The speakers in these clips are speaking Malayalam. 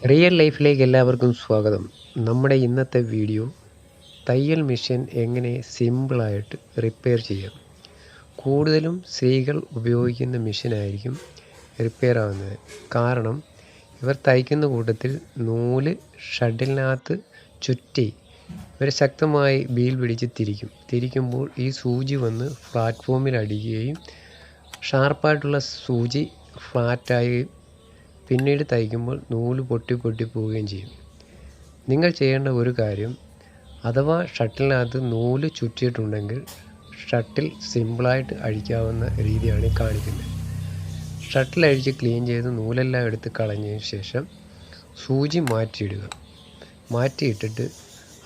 റിയൽ ലൈഫിലേക്ക് എല്ലാവർക്കും സ്വാഗതം. നമ്മുടെ ഇന്നത്തെ വീഡിയോ തയ്യൽ മെഷീൻ എങ്ങനെ സിമ്പിളായിട്ട് റിപ്പയർ ചെയ്യാം. കൂടുതലും സ്ത്രീകൾ ഉപയോഗിക്കുന്ന മെഷീനായിരിക്കും റിപ്പയർ ആവുന്നത്. കാരണം ഇവർ തയ്ക്കുന്ന കൂട്ടത്തിൽ നൂല് ഷട്ടിലിനകത്ത് ചുറ്റി ഇവർ ശക്തമായി വീൽ പിടിച്ച് തിരിക്കുമ്പോൾ ഈ സൂചി വന്ന് പ്ലാറ്റ്ഫോമിൽ അടിക്കുകയും ഷാർപ്പായിട്ടുള്ള സൂചി ഫ്ലാറ്റായി പിന്നീട് തയ്ക്കുമ്പോൾ നൂല് പൊട്ടി പോവുകയും ചെയ്യും. നിങ്ങൾ ചെയ്യേണ്ട ഒരു കാര്യം, അഥവാ ഷട്ടിലിനകത്ത് നൂല് ചുറ്റിയിട്ടുണ്ടെങ്കിൽ ഷട്ടിൽ സിമ്പിളായിട്ട് അഴിക്കാവുന്ന രീതിയാണ് കാണിക്കുന്നത്. ഷട്ടിൽ അഴിച്ച് ക്ലീൻ ചെയ്ത് നൂലെല്ലാം എടുത്ത് കളഞ്ഞതിന് ശേഷം സൂചി മാറ്റിയിട്ടിട്ട്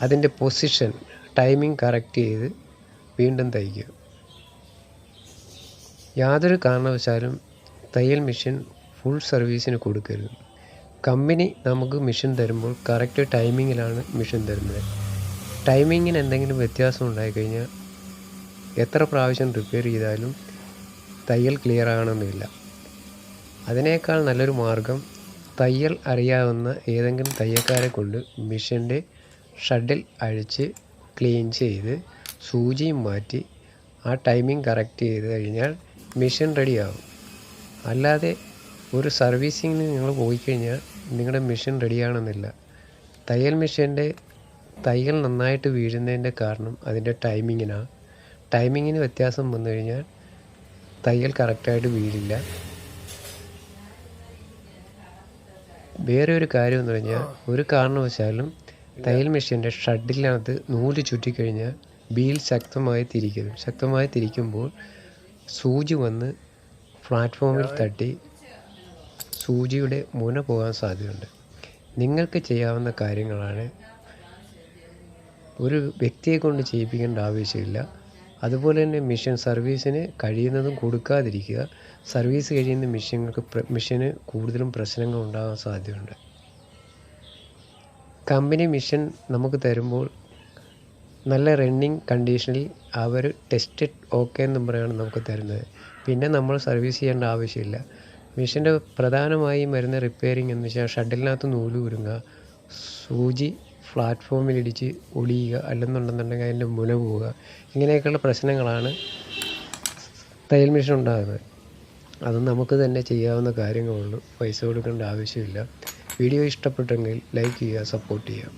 അതിൻ്റെ പൊസിഷൻ ടൈമിംഗ് കറക്റ്റ് ചെയ്ത് വീണ്ടും തയ്ക്കുക. യാതൊരു കാരണവശാലും തയ്യൽ മെഷീൻ ഫുൾ സർവീസിന് കൊടുക്കരുത്. കമ്പനി നമുക്ക് മെഷീൻ തരുമ്പോൾ കറക്റ്റ് ടൈമിങ്ങിലാണ് മെഷീൻ തരുന്നത്. ടൈമിങ്ങിന് എന്തെങ്കിലും വ്യത്യാസം ഉണ്ടായിക്കഴിഞ്ഞാൽ എത്ര പ്രാവശ്യം റിപ്പയർ ചെയ്താലും തയ്യൽ ക്ലിയർ ആകണമെന്നില്ല. അതിനേക്കാൾ നല്ലൊരു മാർഗം, തയ്യൽ അറിയാവുന്ന ഏതെങ്കിലും തയ്യൽക്കാരെ കൊണ്ട് മെഷീൻ്റെ ഷട്ടിൽ അഴിച്ച് ക്ലീൻ ചെയ്ത് സൂചിയും മാറ്റി ആ ടൈമിംഗ് കറക്റ്റ് ചെയ്ത് കഴിഞ്ഞാൽ മെഷീൻ റെഡിയാകും. അല്ലാതെ ഒരു സർവീസിങ്ങിന് നിങ്ങൾ പോയിക്കഴിഞ്ഞാൽ നിങ്ങളുടെ മെഷീൻ റെഡിയാകണമെന്നില്ല. തയ്യൽ മെഷീൻ്റെ തയ്യൽ നന്നായിട്ട് വീഴുന്നതിൻ്റെ കാരണം അതിൻ്റെ ടൈമിങ്ങിനാണ്. ടൈമിങ്ങിന് വ്യത്യാസം വന്നു കഴിഞ്ഞാൽ തയ്യൽ കറക്റ്റായിട്ട് വീഴില്ല. വേറെ ഒരു കാര്യം എന്ന് പറഞ്ഞാൽ, ഒരു കാരണവശാലും തയ്യൽ മെഷീൻ്റെ ഷട്ടിലിനകത്ത് നൂല് ചുറ്റിക്കഴിഞ്ഞാൽ വീൽ ശക്തമായി തിരിക്കുമ്പോൾ സൂചി വന്ന് പ്ലാറ്റ്ഫോമിൽ തട്ടി സൂചിയുടെ മുന പോകാൻ സാധ്യതയുണ്ട്. നിങ്ങൾക്ക് ചെയ്യാവുന്ന കാര്യങ്ങളാണ്. ഒരു വ്യക്തിയെ കൊണ്ട് ചെയ്യിപ്പിക്കേണ്ട ആവശ്യമില്ല. അതുപോലെ തന്നെ മെഷീൻ സർവീസിന് കഴിയുന്നതും കൊടുക്കാതിരിക്കുക. സർവീസ് കഴിയുന്ന മെഷീന് കൂടുതലും പ്രശ്നങ്ങൾ ഉണ്ടാകാൻ സാധ്യതയുണ്ട്. കമ്പനി മെഷീൻ നമുക്ക് തരുമ്പോൾ നല്ല റണ്ണിങ് കണ്ടീഷനിൽ അവർ ടെസ്റ്റഡ് ഓക്കെ എന്നും പറയാണ് നമുക്ക് തരുന്നത്. പിന്നെ നമ്മൾ സർവീസ് ചെയ്യേണ്ട ആവശ്യമില്ല. മെഷീൻ്റെ പ്രധാനമായും വരുന്ന റിപ്പയറിങ് എന്ന് വെച്ചാൽ ഷട്ടിലിനകത്ത് നൂല് കുരുങ്ങുക, സൂചി പ്ലാറ്റ്ഫോമിലിടിച്ച് ഒടിയുക, അല്ലെന്നുണ്ടെന്നുണ്ടെങ്കിൽ അതിൻ്റെ മുന പോവുക, ഇങ്ങനെയൊക്കെയുള്ള പ്രശ്നങ്ങളാണ് തയ്യൽ മെഷീൻ ഉണ്ടാകുന്നത്. അത് നമുക്ക് തന്നെ ചെയ്യാവുന്ന കാര്യങ്ങളുള്ളൂ. പൈസ കൊടുക്കേണ്ട ആവശ്യമില്ല. വീഡിയോ ഇഷ്ടപ്പെട്ടെങ്കിൽ ലൈക്ക് ചെയ്യുക, സപ്പോർട്ട് ചെയ്യുക.